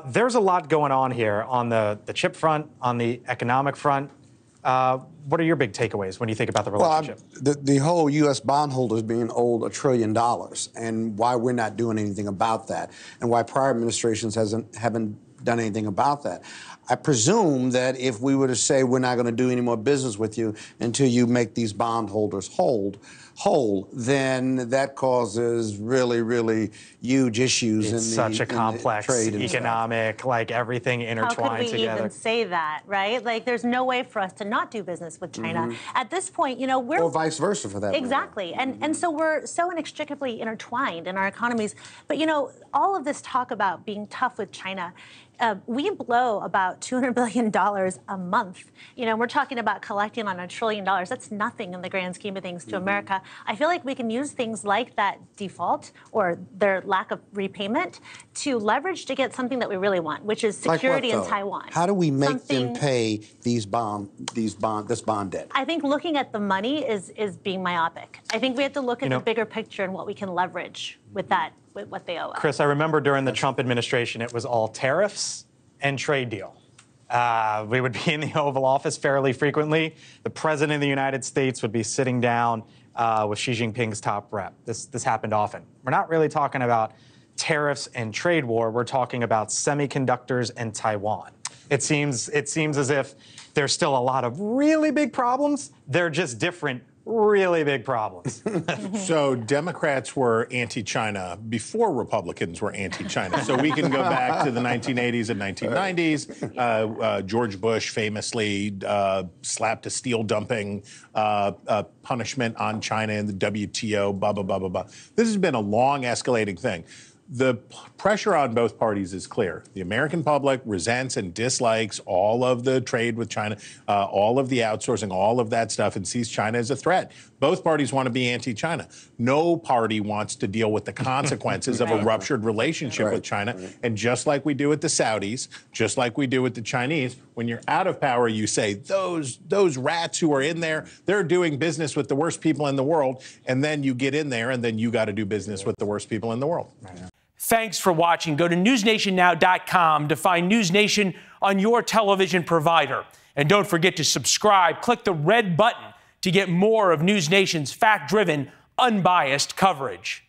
There's a lot going on here on the chip front, on the economic front. What are your big takeaways when you think about the relationship? Well, the whole U.S. bondholders being owed $1 trillion, and why we're not doing anything about that, and why prior administrations haven't done anything about that. I presume that if we were to say we're not going to do any more business with you until you make these bondholders whole, then that causes really, really huge issues. It's such a complex economic, like everything intertwined together. How could we even say that, right? Like, there's no way for us to not do business with China. At this point, you know, we're... Or vice versa, for that matter. Exactly. And so we're so inextricably intertwined in our economies. But, you know, all of this talk about being tough with China, we blow about $200 billion a month. You know, we're talking about collecting on $1 trillion. That's nothing in the grand scheme of things to America. I feel like we can use things like that default or their lack of repayment to leverage to get something that we really want, which is security in Taiwan. How do we make them pay this bond debt? I think looking at the money is being myopic. I think we have to look at the bigger picture and what we can leverage with that, with what they owe us. Chris, I remember during the Trump administration, it was all tariffs and trade deal. We would be in the Oval Office fairly frequently. The President of the United States would be sitting down with Xi Jinping's top rep. This happened often. We're not really talking about tariffs and trade war. We're talking about semiconductors and Taiwan. It seems as if there's still a lot of really big problems. They're just different really big problems. So Democrats were anti-China before Republicans were anti-China. So we can go back to the 1980s and 1990s. George Bush famously slapped a steel dumping punishment on China in the WTO, blah, blah, blah, blah, blah. This has been a long escalating thing. The pressure on both parties is clear. The American public resents and dislikes all of the trade with China, all of the outsourcing, all of that stuff, and sees China as a threat. Both parties want to be anti-China. No party wants to deal with the consequences of a ruptured relationship with China. And just like we do with the Saudis, just like we do with the Chinese, when you're out of power, you say, those rats who are in there, they're doing business with the worst people in the world. And then you get in there, and then you got to do business with the worst people in the world. Thanks for watching. Go to newsnationnow.com to find NewsNation on your television provider. And don't forget to subscribe. Click the red button to get more of NewsNation's fact-driven, unbiased coverage.